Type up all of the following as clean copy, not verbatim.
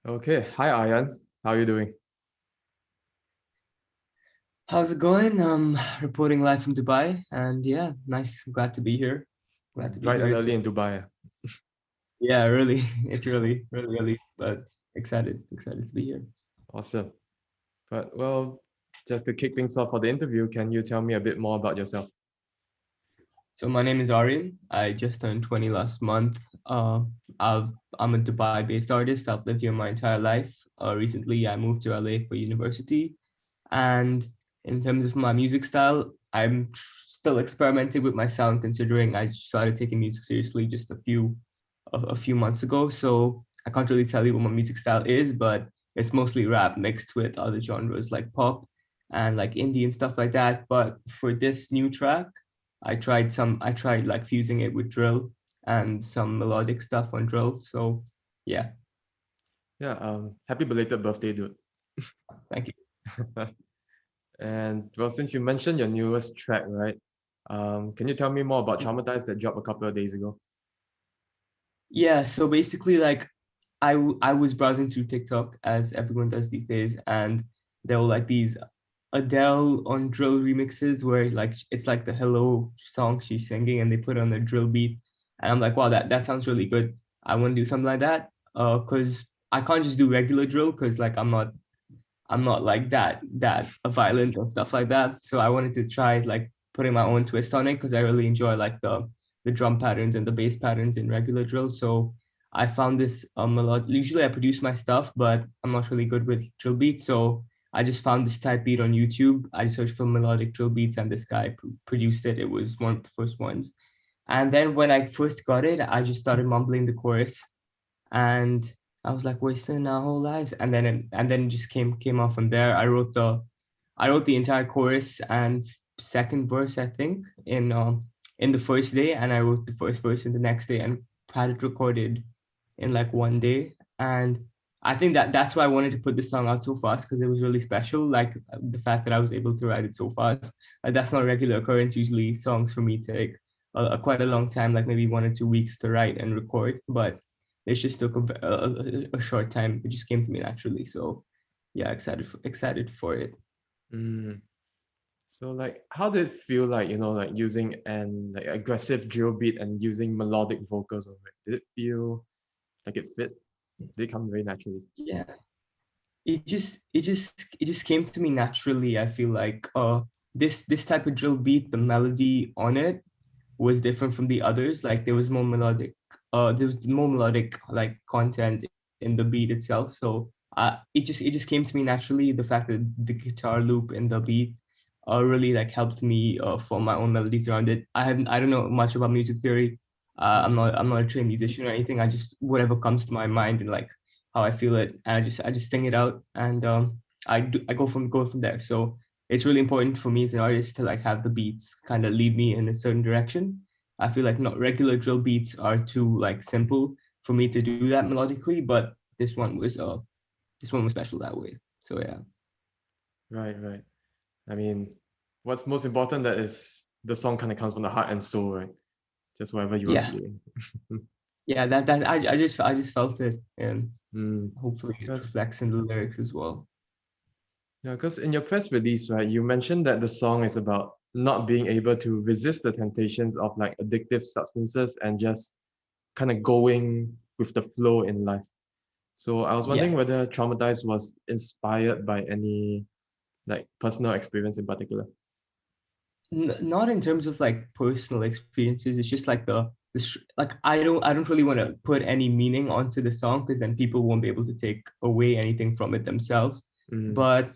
Okay, hi Aryan. How are you doing? How's it going? Reporting live from Dubai, and yeah, nice. Glad to be here. Glad to be Bright and here early too. in Dubai. Yeah, really, it's really, but excited to be here. Awesome. But well, just to kick things off for the interview, can you tell me a bit more about yourself? So my name is Aryan. I just turned 20 last month. I'm a Dubai-based artist. I've lived here my entire life. Recently, I moved to LA for university, and in terms of my music style, still experimenting with my sound, considering I started taking music seriously just a few months ago. So I can't really tell you what my music style is, but it's mostly rap mixed with other genres like pop and like indie and stuff like that. But for this new track, I tried like fusing it with drill and some melodic stuff on drill. So yeah, Yeah, happy belated birthday, dude. thank you. And well, since you mentioned your newest track, right? Can you tell me more about Traumatized that dropped a couple of days ago? Yeah, so basically like I was browsing through TikTok as everyone does these days, and there were like these Adele on drill remixes where like it's like the Hello song she's singing and they put on a drill beat. And I'm like, wow, that sounds really good. I want to do something like that. Because I can't just do regular drill because like I'm not like that violent and stuff like that. So I wanted to try like putting my own twist on it because I really enjoy like the drum patterns and the bass patterns in regular drill. So I found this a lot. Usually I produce my stuff, but I'm not really good with drill beats. So I just found this type beat on YouTube. I searched for melodic drill beats and this guy produced it. It was one of the first ones. And then when I first got it, I just started mumbling the chorus and I was like wasting our whole lives. And then it just came off from there. I wrote the entire chorus and second verse I think in the first day, and I wrote the first verse in the next day and had it recorded in like one day. And I think that's why I wanted to put this song out so fast because it was really special. Like the fact that I was able to write it so fast. Like that's not a regular occurrence. Usually songs for me take quite a long time, like maybe 1 or 2 weeks to write and record. But it just took a short time. It just came to me naturally. So yeah, excited for it. Mm. So like, how did it feel like, like using an like aggressive drill beat and using melodic vocals over it? Did it feel like it fit? Did it come very naturally? Yeah, it just came to me naturally. I feel like this type of drill beat, the melody on it was different from the others. Like there was more melodic like content in the beat itself. So it just came to me naturally. The fact that the guitar loop in the beat really like helped me form my own melodies around it. I don't know much about music theory. I'm not a trained musician or anything. I just whatever comes to my mind and like how I feel it, and I just sing it out, and I go from there. So it's really important for me as an artist to like have the beats kind of lead me in a certain direction. I feel like not regular drill beats are too like simple for me to do that melodically, but this one was special that way. So yeah. Right, right. I mean, what's most important that is the song kind of comes from the heart and soul, right? Just whatever you are Yeah. feeling. Yeah, that I just felt it, and Mm. hopefully it Because reflects in the lyrics as well. yeah, because in your press release, right, you mentioned that the song is about not being able to resist the temptations of like addictive substances and just kind of going with the flow in life. So I was Yeah. wondering whether Traumatized was inspired by any like personal experience in particular. Not in terms of like personal experiences. It's just like like I don't really want to put any meaning onto the song because then people won't be able to take away anything from it themselves. Mm, But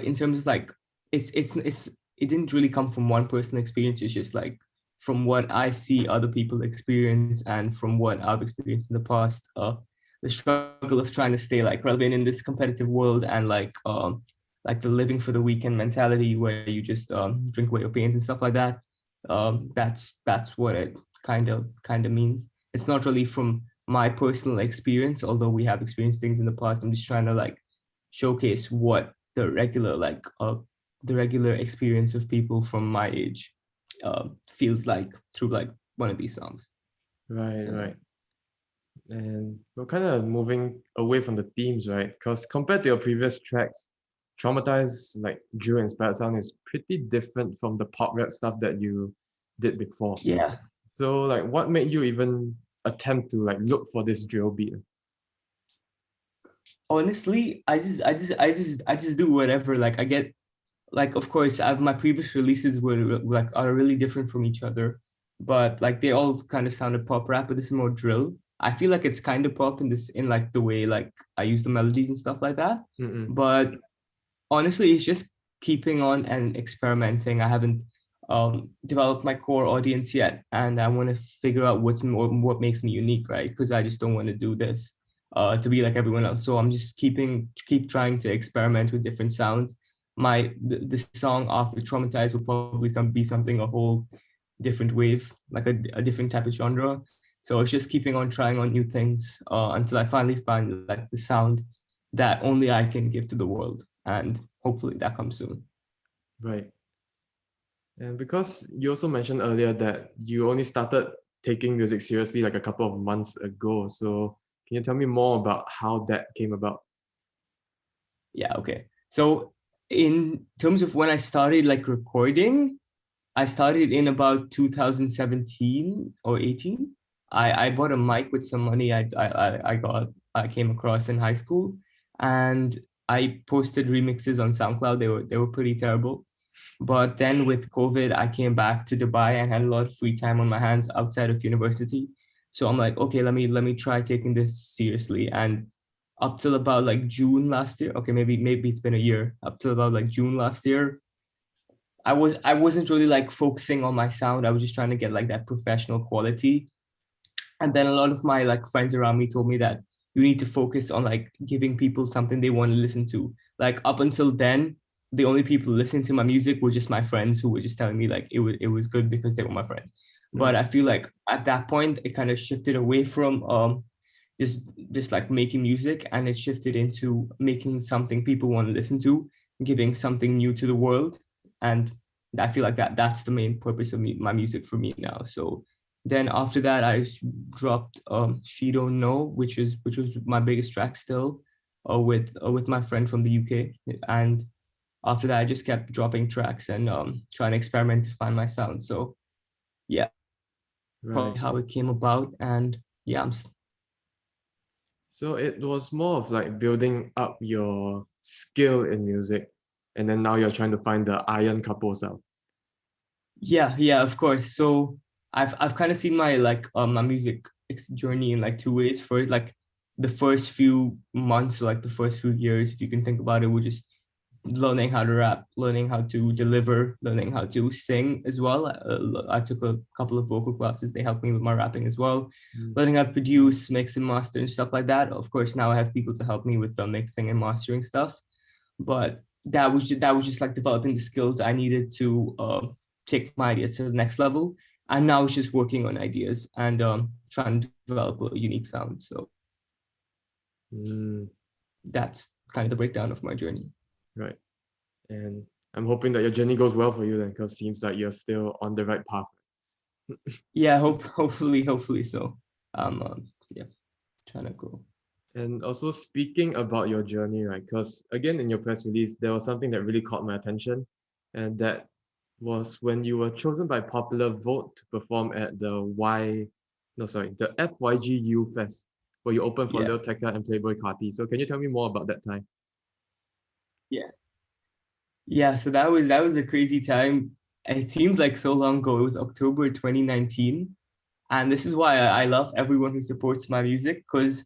in terms of like it didn't really come from one personal experience. It's just like from what I see other people experience and from what I've experienced in the past. The struggle of trying to stay like relevant in this competitive world and like the living for the weekend mentality where you just drink away your pains and stuff like that. That's what it kind of means. It's not really from my personal experience, although we have experienced things in the past. I'm just trying to like showcase what the regular experience of people from my age feels like through like one of these songs. right, So yeah. right. And we're kind of moving away from the themes, right? Because compared to your previous tracks, Traumatized, like drill inspired sound is pretty different from the pop rap stuff that you did before. Yeah. So like what made you even attempt to like look for this drill beat? Honestly, I just do whatever. Like I get like of course I've my previous releases were like are really different from each other, but like they all kind of sounded pop rap, but this is more drill. I feel like it's kind of pop in this in like the way like I use the melodies and stuff like that. Mm-mm. But honestly, it's just keeping on and experimenting. I haven't developed my core audience yet, and I want to figure out what makes me unique, right? Because I just don't want to do this to be like everyone else. So I'm just keep trying to experiment with different sounds. The song after Traumatized will probably be something a whole different wave, like a different type of genre. So it's just keeping on trying on new things until I finally find like the sound that only I can give to the world. And hopefully that comes soon. Right. And because you also mentioned earlier that you only started taking music seriously like a couple of months ago. So can you tell me more about how that came about? Yeah, okay. So in terms of when I started like recording, I started in about 2017 or 18. I bought a mic with some money I came across in high school, and I posted remixes on SoundCloud. They were pretty terrible. But then with COVID, I came back to Dubai and had a lot of free time on my hands outside of university. So I'm like, okay, let me try taking this seriously. And up till about like June last year, okay, maybe it's been a year. Up till about like June last year, I wasn't really like focusing on my sound. I was just trying to get like that professional quality. And then a lot of my like friends around me told me that you need to focus on like giving people something they want to listen to. Like up until then, the only people listening to my music were just my friends who were just telling me like it was good because they were my friends. But Right. I feel like at that point it kind of shifted away from just just like making music, and it shifted into making something people want to listen to, giving something new to the world. And I feel like that's the main purpose of my music for me now. So then after that, I dropped She Don't Know, which was my biggest track still, with my friend from the UK. And after that, I just kept dropping tracks and trying to experiment to find my sound. So yeah, Right. probably how it came about. And yeah, So it was more of like building up your skill in music, and then now you're trying to find the Aryan Kapoor sound. yeah, of course. So I've kind of seen my like my music journey in like two ways. For like the first few months, like the first few years, if you can think about it, we're just learning how to rap, learning how to deliver, learning how to sing as well. I took a couple of vocal classes. They helped me with my rapping as well. Mm. Learning how to produce, mix and master and stuff like that. Of course, now I have people to help me with the mixing and mastering stuff. But that was just like developing the skills I needed to take my ideas to the next level. And now it's just working on ideas and trying to develop a unique sound. So Mm, that's kind of the breakdown of my journey. right. And I'm hoping that your journey goes well for you then, because it seems like you're still on the right path. Yeah, hopefully so. Yeah, trying to go. And also speaking about your journey, right? Because again, in your press release, there was something that really caught my attention, and that was when you were chosen by popular vote to perform at the FYG U Fest, where you opened for Yeah, Lil Tecca and Playboy Carti. So can you tell me more about that time? yeah, yeah. So that was a crazy time. It seems like so long ago. It was October 2019, and this is why I love everyone who supports my music, because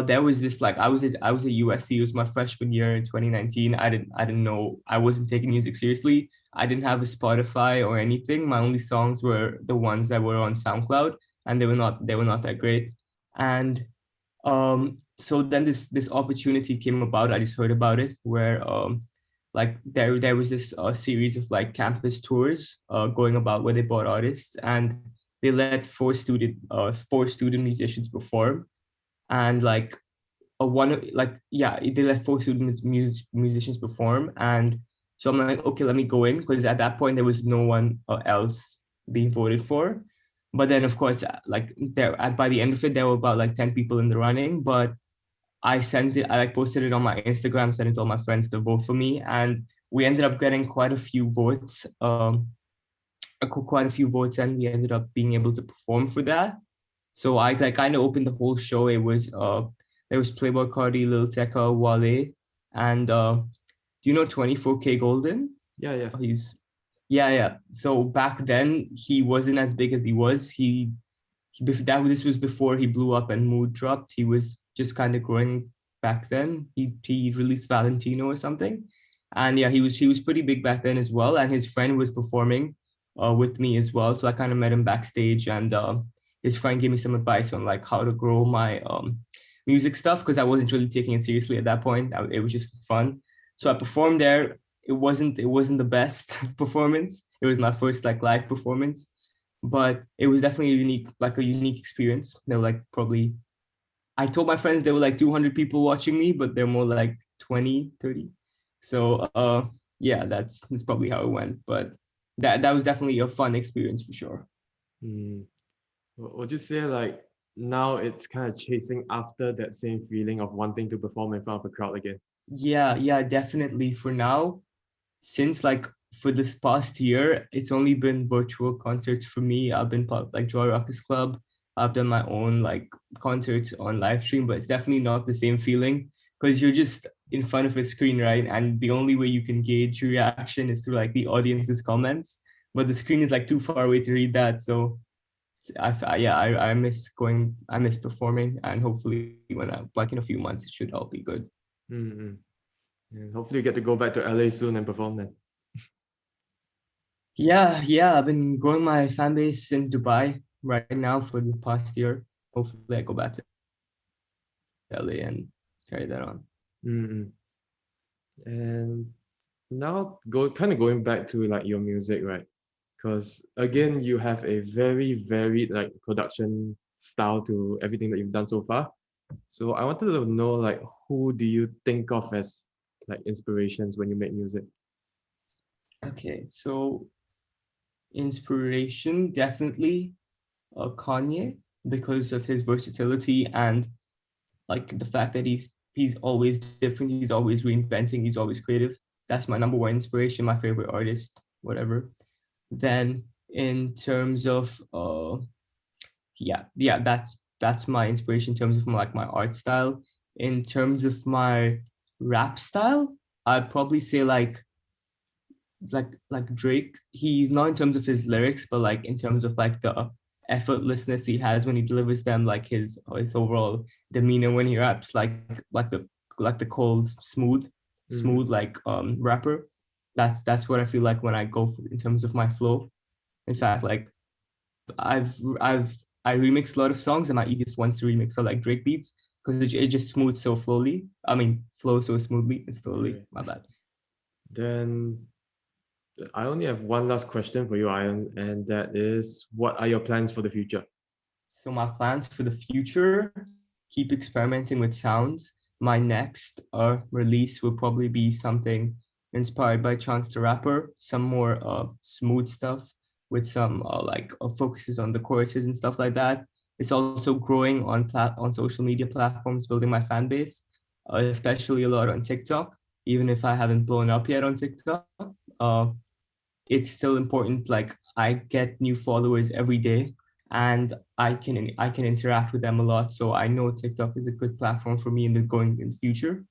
there was this like I was at USC. It was my freshman year in 2019. I didn't know, I wasn't taking music seriously. I didn't have a Spotify or anything. My only songs were the ones that were on SoundCloud, and they were not that great. And so then this opportunity came about. I just heard about it, where like there was this series of like campus tours going about, where they brought artists and they let four student musicians perform. And like like yeah, they let four musicians perform. And so I'm like, okay, let me go in, because at that point there was no one else being voted for. But then of course, like by the end of it, there were about like 10 people in the running. But I like posted it on my Instagram, sent it to all my friends to vote for me, and we ended up getting quite a few votes. Quite a few votes, and we ended up being able to perform for that. So I like kind of opened the whole show. It was there was Playboy Cardi, Lil Tecca, Wale, and do you know 24K Golden? Yeah, yeah. He's yeah. So back then he wasn't as big as he was. This was before he blew up and Mood dropped. He was just kind of growing back then. He released Valentino or something, and yeah, he was pretty big back then as well. And his friend was performing with me as well. So I kind of met him backstage, and his friend gave me some advice on like how to grow my music stuff because I wasn't really taking it seriously at that point. It was just for fun. So I performed there. It wasn't the best performance. It was my first like live performance, but it was definitely a unique experience. There were like probably, I told my friends there were like 200 people watching me, but they're more like 20, 30. So yeah, that's probably how it went. But that was definitely a fun experience for sure. Mm. Would you say like now it's kind of chasing after that same feeling of wanting to perform in front of a crowd again? Yeah, definitely. For now, since like for this past year, it's only been virtual concerts for me. I've been part of like Joy Rockers Club. I've done my own like concerts on live stream, but it's definitely not the same feeling because you're just in front of a screen, right? And the only way you can gauge your reaction is through like the audience's comments. But the screen is like too far away to read that. So I I miss performing, and hopefully when I like in a few months it should all be good. Mm-hmm. And hopefully you get to go back to LA soon and perform then. Yeah, I've been growing my fan base in Dubai right now for the past year. Hopefully I go back to LA and carry that on. Mm-hmm. And now going back to like your music, right? Because again, you have a very varied like production style to everything that you've done so far. So I wanted to know like who do you think of as like inspirations when you make music? Okay, so inspiration definitely Kanye because of his versatility and like the fact that he's always different, he's always reinventing, he's always creative. That's my number one inspiration, my favorite artist, whatever. Then in terms of that's my inspiration in terms of like my art style. In terms of my rap style, I'd probably say like Drake. He's not in terms of his lyrics, but like in terms of like the effortlessness he has when he delivers them, like his overall demeanor when he raps, like the like the cold, smooth Mm-hmm. like rapper. That's what I feel like when I go for, in terms of my flow. In fact, like I've I've I remix a lot of songs, and my easiest ones to remix are like Drake beats because it just smooths so slowly. I mean, flows so smoothly and slowly. Right. My bad. Then I only have one last question for you, Ian, and that is what are your plans for the future? So my plans for the future, keep experimenting with sounds. My next release will probably be something inspired by Chance the Rapper, some more smooth stuff with some focuses on the choruses and stuff like that. It's also growing on social media platforms, building my fan base, especially a lot on TikTok. Even if I haven't blown up yet on TikTok, uh, it's still important. Like I get new followers every day, and I can interact with them a lot. So I know TikTok is a good platform for me in the future.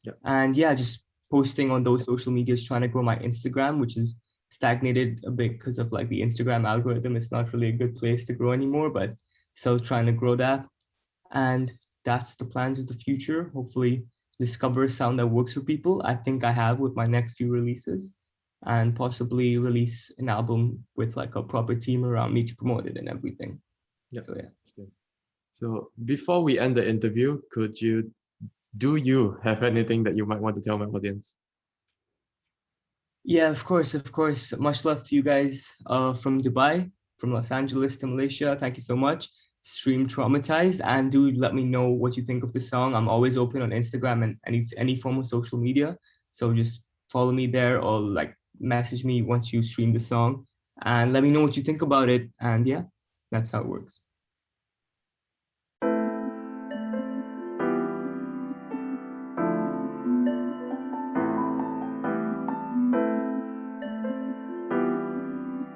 Yep. And yeah, just posting on those social medias, trying to grow my Instagram, which is stagnated a bit because of like the Instagram algorithm. It's not really a good place to grow anymore, but still trying to grow that. And that's the plans of the future. Hopefully, discover a sound that works for people. I think I have with my next few releases, and possibly release an album with like a proper team around me to promote it and everything. Yep. So yeah. So before we end the interview, do you have anything that you might want to tell my audience? Yeah, of course. Much love to you guys from Dubai, from Los Angeles to Malaysia. Thank you so much. Stream Traumatized, and do let me know what you think of the song. I'm always open on Instagram and any form of social media. So just follow me there or like message me once you stream the song and let me know what you think about it. And yeah, That's how it works.